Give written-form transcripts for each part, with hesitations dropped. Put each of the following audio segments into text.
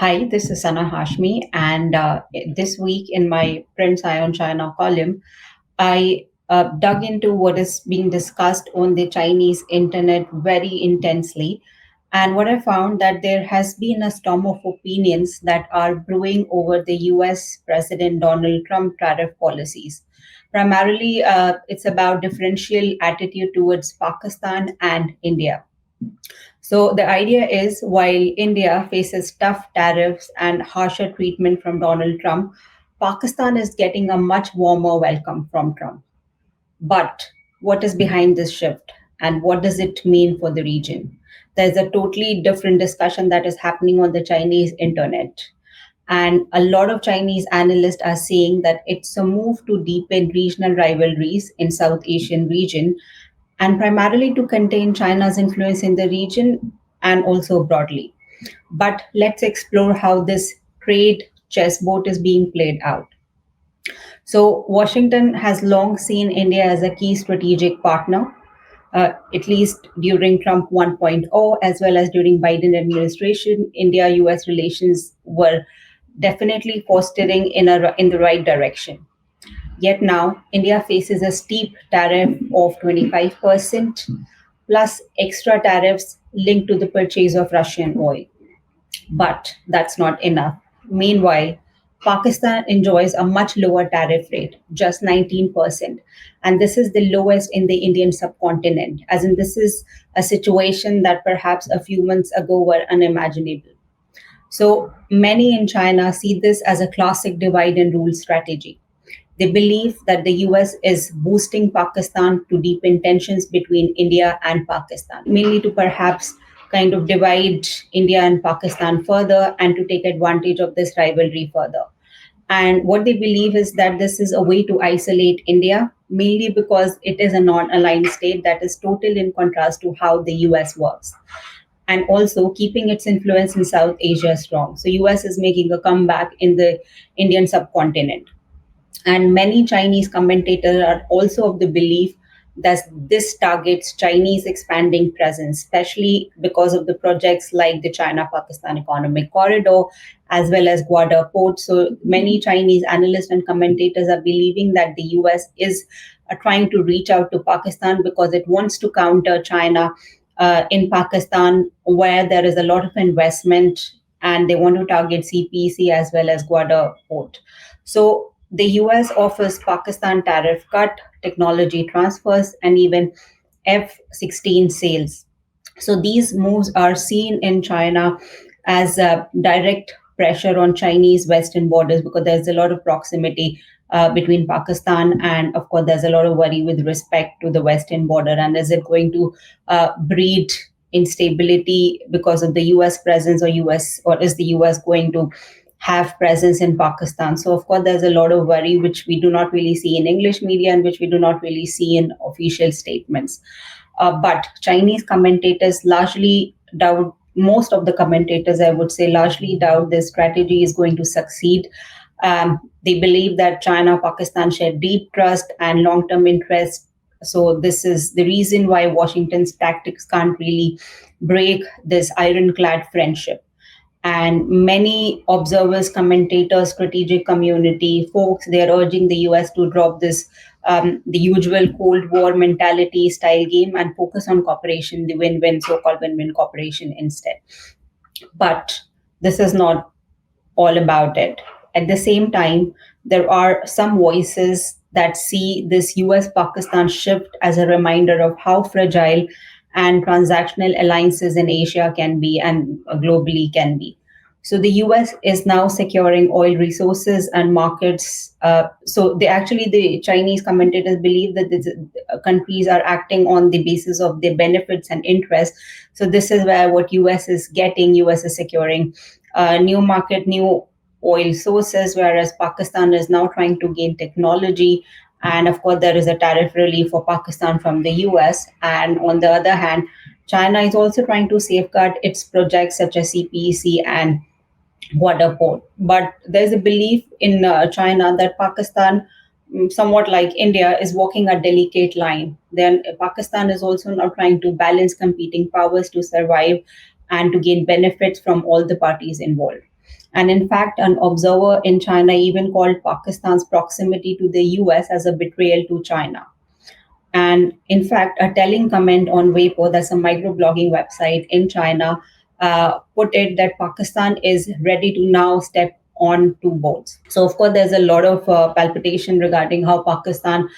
Hi, this is Sana Hashmi, and this week in my Prince Ion China column, I dug into what is being discussed on the Chinese internet very intensely. And what I found that there has been a storm of opinions that are brewing over the US President Donald Trump tariff policies. Primarily, it's about differential attitude towards Pakistan and India. So the idea is while India faces tough tariffs and harsher treatment from Donald Trump, Pakistan is getting a much warmer welcome from Trump. But what is behind this shift and what does it mean for the region? There's a totally different discussion that is happening on the Chinese internet. And a lot of Chinese analysts are saying that it's a move to deepen regional rivalries in South Asian region and primarily to contain China's influence in the region and also broadly. But let's explore how this trade chessboard is being played out. So, Washington has long seen India as a key strategic partner, at least during Trump 1.0 as well as during Biden administration. India-US relations were definitely fostering in the right direction. Yet now, India faces a steep tariff of 25% plus extra tariffs linked to the purchase of Russian oil. But that's not enough. Meanwhile, Pakistan enjoys a much lower tariff rate, just 19%. And this is the lowest in the Indian subcontinent, as in, this is a situation that perhaps a few months ago were unimaginable. So many in China see this as a classic divide and rule strategy. They believe that the US is boosting Pakistan to deepen tensions between India and Pakistan, mainly to perhaps kind of divide India and Pakistan further and to take advantage of this rivalry further. And what they believe is that this is a way to isolate India, mainly because it is a non aligned state that is total in contrast to how the US works. And also keeping its influence in South Asia strong. So US is making a comeback in the Indian subcontinent. And many Chinese commentators are also of the belief that this targets Chinese expanding presence, especially because of the projects like the China Pakistan Economic Corridor, as well as Gwadar Port. So many Chinese analysts and commentators are believing that the US is trying to reach out to Pakistan because it wants to counter China in Pakistan, where there is a lot of investment and they want to target CPC as well as Gwadar Port. So the US offers Pakistan tariff cut, technology transfers, and even F-16 sales. So these moves are seen in China as a direct pressure on Chinese western borders because there's a lot of proximity between Pakistan, and of course there's a lot of worry with respect to the western border, and is it going to breed instability because of the US presence, or is the US going to have presence in Pakistan? So of course there's a lot of worry which we do not really see in English media and which we do not really see in official statements. But Chinese commentators largely doubt, most of the commentators, I would say, largely doubt this strategy is going to succeed. They believe that China, Pakistan share deep trust and long-term interest. So this is the reason why Washington's tactics can't really break this ironclad friendship. And many observers, commentators, strategic community folks, they're urging the US to drop this the usual Cold War mentality style game and focus on cooperation, the win-win, so-called win-win cooperation instead. But this is not all about it. At the same time, there are some voices that see this US Pakistan shift as a reminder of how fragile and transactional alliances in Asia can be and globally can be. So the US is now securing oil resources and markets. So the Chinese commentators believe that these countries are acting on the basis of their benefits and interests. So this is where what US is getting. US is securing new market, new oil sources, whereas Pakistan is now trying to gain technology. And of course, there is a tariff relief for Pakistan from the US. And on the other hand, China is also trying to safeguard its projects such as CPEC and Gwadar Port. But there's a belief in China that Pakistan, somewhat like India, is walking a delicate line. Then Pakistan is also now trying to balance competing powers to survive and to gain benefits from all the parties involved. And in fact, an observer in China even called Pakistan's proximity to the US as a betrayal to China. And in fact, a telling comment on Weibo, that's a microblogging website in China, put it that Pakistan is ready to now step on two boats. So, of course, there's a lot of palpitation regarding how Pakistan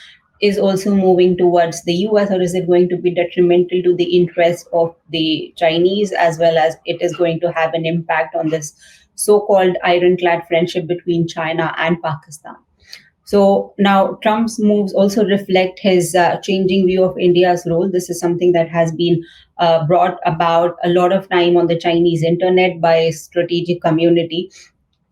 is also moving towards the US, or is it going to be detrimental to the interests of the Chinese, as well as it is going to have an impact on this so called ironclad friendship between China and Pakistan. So now Trump's moves also reflect his changing view of India's role. This is something that has been brought about a lot of time on the Chinese internet by strategic community.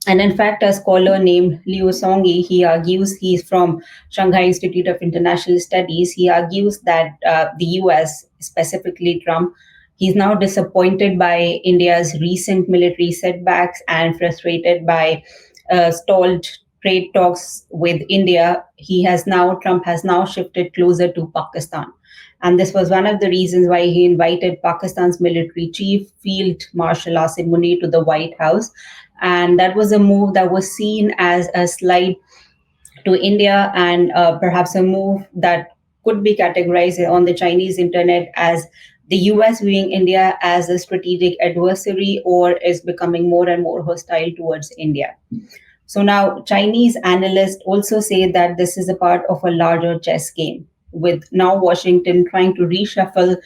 And in fact, a scholar named Liu Songyi, he argues, he's from Shanghai Institute of International Studies. He argues that the US, specifically Trump, he's now disappointed by India's recent military setbacks and frustrated by stalled trade talks with India. Trump has now shifted closer to Pakistan. And this was one of the reasons why he invited Pakistan's military chief, Field Marshal Asim Munir, to the White House. And that was a move that was seen as a slight to India, and perhaps a move that could be categorized on the Chinese internet as the US viewing India as a strategic adversary, or is becoming more and more hostile towards India. So now Chinese analysts also say that this is a part of a larger chess game, with now Washington trying to reshuffle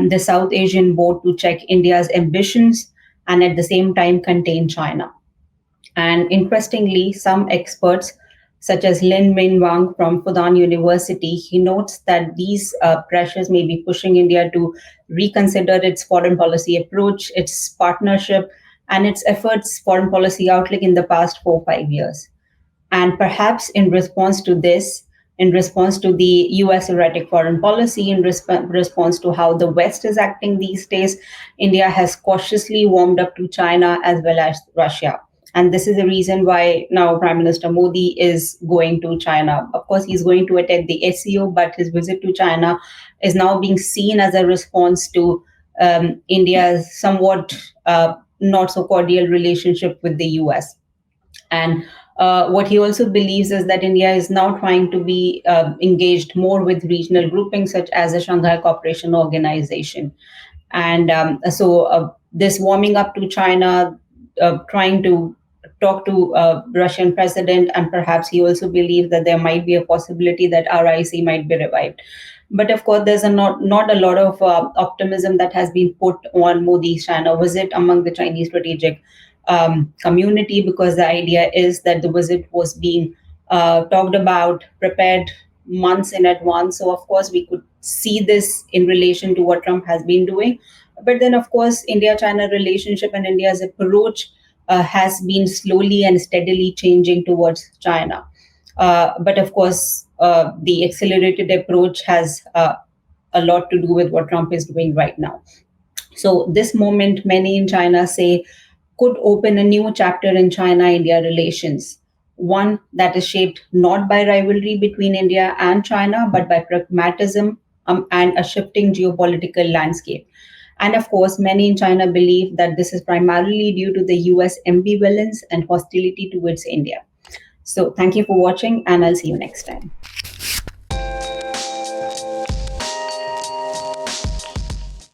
the South Asian board to check India's ambitions and at the same time contain China. And interestingly, some experts, such as Lin Min Wang from Fudan University, he notes that these pressures may be pushing India to reconsider its foreign policy approach, its partnership, and its efforts foreign policy outlook in the past 4 or 5 years. And perhaps in response to this, in response to the US erratic foreign policy, in response to how the West is acting these days, India has cautiously warmed up to China as well as Russia. And this is the reason why now Prime Minister Modi is going to China. Of course, he's going to attend the SCO, but his visit to China is now being seen as a response to India's somewhat not so cordial relationship with the US. And what he also believes is that India is now trying to be engaged more with regional groupings such as the Shanghai Cooperation Organization. And this warming up to China, trying to talk to Russian president, and perhaps he also believes that there might be a possibility that RIC might be revived. But of course, there's not a lot of optimism that has been put on Modi's China visit among the Chinese strategic community, because the idea is that the visit was being talked about, prepared months in advance. So, of course, we could see this in relation to what Trump has been doing. But then, of course, India-China relationship and India's approach has been slowly and steadily changing towards China. But of course, the accelerated approach has a lot to do with what Trump is doing right now. So this moment, many in China say, could open a new chapter in China-India relations, one that is shaped not by rivalry between India and China, but by pragmatism and a shifting geopolitical landscape. And of course, many in China believe that this is primarily due to the US ambivalence and hostility towards India. So thank you for watching, and I'll see you next time.